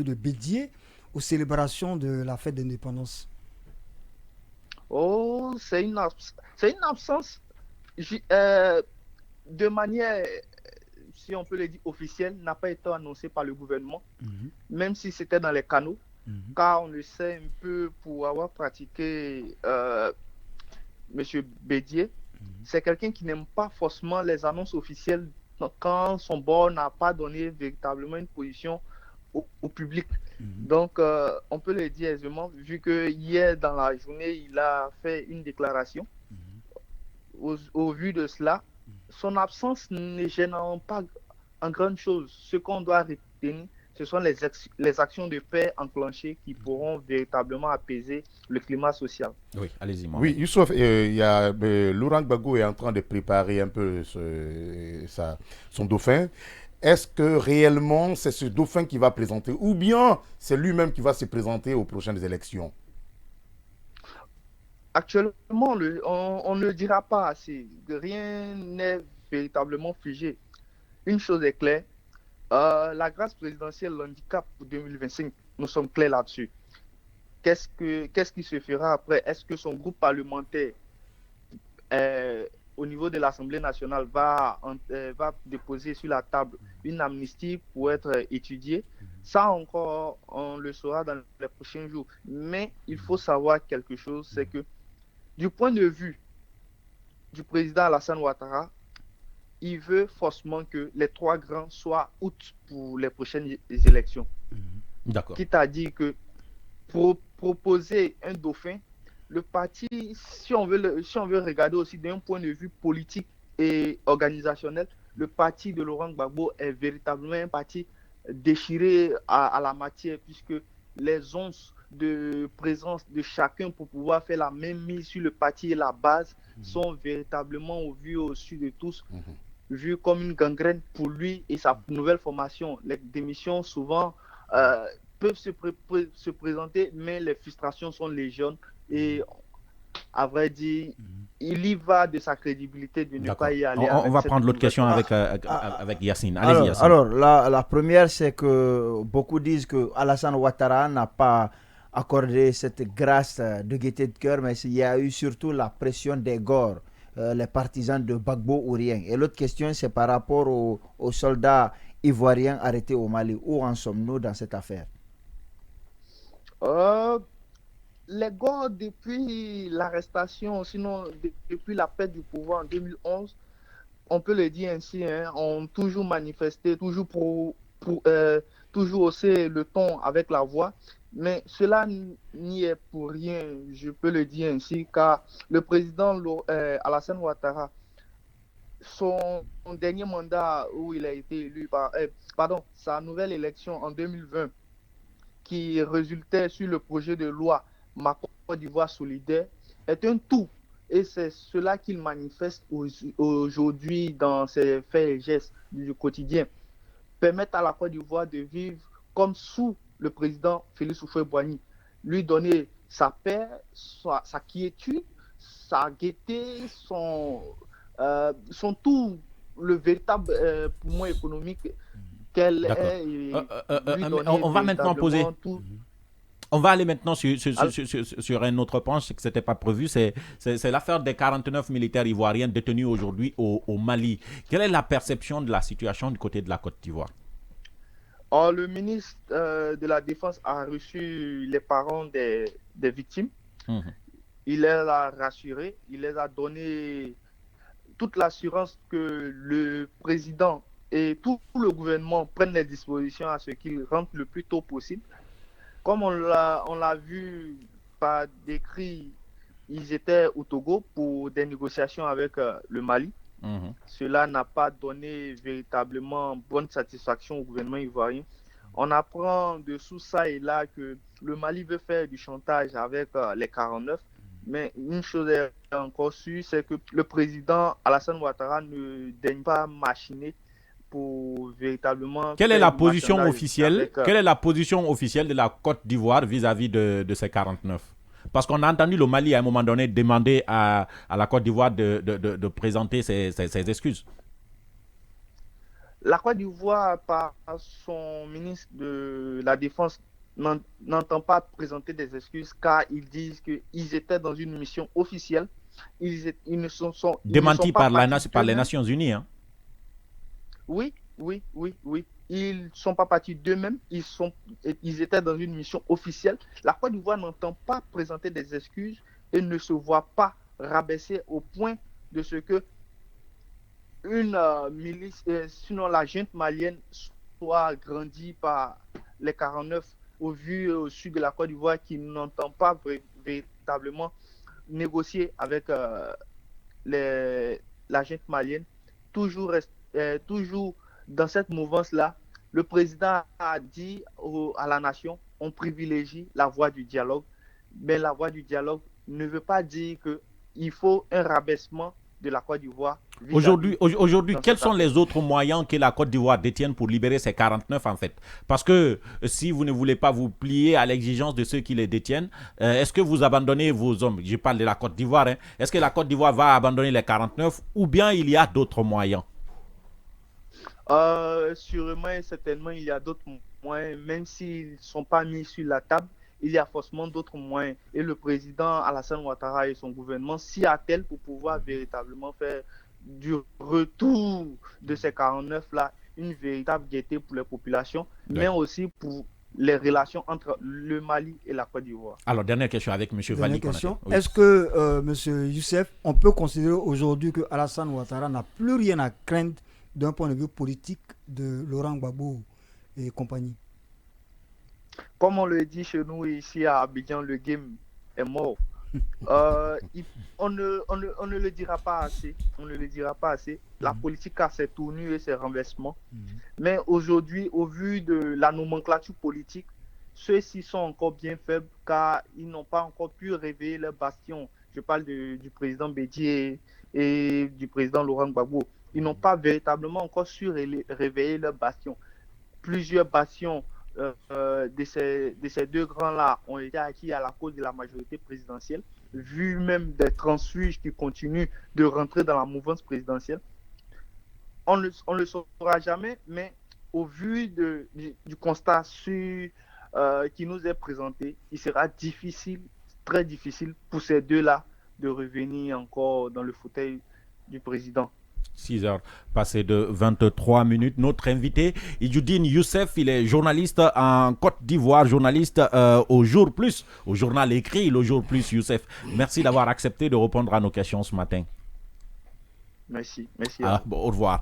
de Bédier aux célébrations de la fête d'indépendance? Oh, c'est une absence j- euh, de manière, si on peut le dire, officielle, n'a pas été annoncée par le gouvernement, Mhm, même si c'était dans les canaux, mhm, car on le sait un peu pour avoir pratiqué Monsieur Bédier. mhm, C'est quelqu'un qui n'aime pas forcément les annonces officielles quand son bord n'a pas donné véritablement une position au public. mhm, Donc, on peut le dire aisément, vu que hier dans la journée, il a fait une déclaration. mhm, Au vu de cela, son absence ne gêne pas en grande chose. Ce qu'on doit retenir, ce sont les actions de paix enclenchées qui pourront véritablement apaiser le climat social. Oui, allez-y, Oui, Mohamed. Youssouf, il y a, Laurent Gbagbo est en train de préparer un peu son dauphin. Est-ce que réellement c'est ce dauphin qui va présenter ou bien c'est lui-même qui va se présenter aux prochaines élections? Actuellement, on ne dira pas assez. Rien n'est véritablement figé. Une chose est claire, la grâce présidentielle, l'handicap pour 2025, nous sommes clairs là-dessus. Qu'est-ce qui se fera après? Est-ce que son groupe parlementaire euh, au niveau de l'Assemblée nationale va déposer sur la table une amnistie pour être étudiée? Ça encore, on le saura dans les prochains jours. Mais il faut savoir quelque chose, c'est que du point de vue du président Alassane Ouattara, il veut forcément que les trois grands soient out pour les prochaines élections. mhm. D'accord. Quitte à dire que proposer un dauphin, le parti, si on veut regarder aussi d'un point de vue politique et organisationnel, le parti de Laurent Gbagbo est véritablement un parti déchiré à la matière, puisque les onces de présence de chacun pour pouvoir faire la même mise sur le parti et la base sont véritablement au vu au su de tous, Mhm. vu comme une gangrène pour lui et sa nouvelle formation. Les démissions souvent euh, peuvent se présenter, mais les frustrations sont légionnes et à vrai dire, il y va de sa crédibilité de ne pas D'accord. y aller On avec va cette prendre l'autre nouvelle question Ah, formation. ah, avec Yacine. Allez-y, Alors, Yacine. alors la première, c'est que beaucoup disent que Alassane Ouattara n'a pas accordé cette grâce de gaieté de cœur, mais il y a eu surtout la pression des Gors, les partisans de Gbagbo ou rien. Et l'autre question, c'est par rapport aux soldats ivoiriens arrêtés au Mali. Où en sommes-nous dans cette affaire? Euh, les gars, depuis l'arrestation, sinon depuis la perte du pouvoir en 2011, on peut le dire ainsi, hein, ont toujours manifesté, toujours haussé le ton avec la voix. Mais cela n'y est pour rien, je peux le dire ainsi, car le président Alassane Ouattara, son dernier mandat où il a été élu pardon, sa nouvelle élection en 2020, qui résultait sur le projet de loi Ma Côte d'Ivoire solidaire, est un tout. Et c'est cela qu'il manifeste aujourd'hui dans ses faits et gestes du quotidien. Permettre à la Côte d'Ivoire de vivre comme sous le président Félix Houphouët-Boigny. Lui donner sa paix, sa quiétude, sa gaieté, son tout, le véritable poumon économique qu'elle D'accord. est, et lui Mais donner on va maintenant véritablement poser. tout. On va aller maintenant sur un autre point, ce que ce n'était pas prévu, c'est l'affaire des 49 militaires ivoiriens détenus aujourd'hui au Mali. Quelle est la perception de la situation du côté de la Côte d'Ivoire? Or, le ministre de la Défense a reçu les parents des victimes. Mhm. Il les a rassurés, il les a donné toute l'assurance que le président et tout le gouvernement prennent les dispositions à ce qu'ils rentrent le plus tôt possible. Comme on l'a vu par décrit, ils étaient au Togo pour des négociations avec le Mali. Mhm. Cela n'a pas donné véritablement bonne satisfaction au gouvernement ivoirien. On apprend dessous ça et là que le Mali veut faire du chantage avec les 49. Mais une chose est encore sûre, c'est que le président Alassane Ouattara ne daigne pas machiner pour véritablement Quelle est faire la du position marchandage officielle, avec quelle est la position officielle de la Côte d'Ivoire vis-à-vis de ces 49? Parce qu'on a entendu le Mali à un moment donné demander à la Côte d'Ivoire de présenter ses excuses. La Côte d'Ivoire, par son ministre de la Défense, n'entend pas présenter des excuses car ils disent qu'ils étaient dans une mission officielle. Ils ne sont Démenti pas par les Nations Unies. Hein. Oui. Ils ne sont pas partis d'eux-mêmes. Ils étaient dans une mission officielle. La Côte d'Ivoire n'entend pas présenter des excuses et ne se voit pas rabaisser au point de ce que une milice, sinon la junte malienne soit grandie par les 49 au vu au sud de la Côte d'Ivoire qui n'entend pas véritablement négocier avec la junte malienne. Toujours dans cette mouvance-là, le président a dit à la nation, on privilégie la voie du dialogue, mais la voie du dialogue ne veut pas dire qu'il faut un rabaissement de la Côte d'Ivoire. Aujourd'hui, quels sont les autres moyens que la Côte d'Ivoire détienne pour libérer ces 49 en fait? Parce que si vous ne voulez pas vous plier à l'exigence de ceux qui les détiennent, est-ce que vous abandonnez vos hommes? Je parle de la Côte d'Ivoire. Hein. Est-ce que la Côte d'Ivoire va abandonner les 49 ou bien il y a d'autres moyens? Sûrement et certainement, il y a d'autres moyens, même s'ils ne sont pas mis sur la table. Il y a forcément d'autres moyens. Et le président Alassane Ouattara et son gouvernement s'y attellent pour pouvoir véritablement faire du retour de ces 49-là une véritable gaieté pour les populations, mais aussi pour les relations entre le Mali et la Côte d'Ivoire. Alors, dernière question avec M. Vali. Oui. Est-ce que, M. Youssef, on peut considérer aujourd'hui que Alassane Ouattara n'a plus rien à craindre d'un point de vue politique de Laurent Gbagbo et compagnie? Comme on le dit chez nous ici à Abidjan, le game est mort. On ne le dira pas assez. On ne le dira pas assez. La politique a ses tournures et ses renversements. Mais aujourd'hui, au vu de la nomenclature politique, ceux-ci sont encore bien faibles car ils n'ont pas encore pu réveiller leur bastion. Je parle du président Bédié et du président Laurent Gbagbo. Ils n'ont pas véritablement encore su réveiller leur bastion. Plusieurs bastions de ces deux grands-là ont été acquis à la cause de la majorité présidentielle, vu même des transfuges qui continuent de rentrer dans la mouvance présidentielle. On ne le saura jamais, mais au vu du constat qui nous est présenté, il sera difficile, très difficile pour ces deux-là de revenir encore dans le fauteuil du président. 6 heures passées de 23 minutes. Notre invité, Idjoudine Youssef, il est journaliste en Côte d'Ivoire, journaliste au Jour Plus, au journal écrit, le Jour Plus, Youssef. Merci d'avoir accepté de répondre à nos questions ce matin. Merci. Bon, au revoir.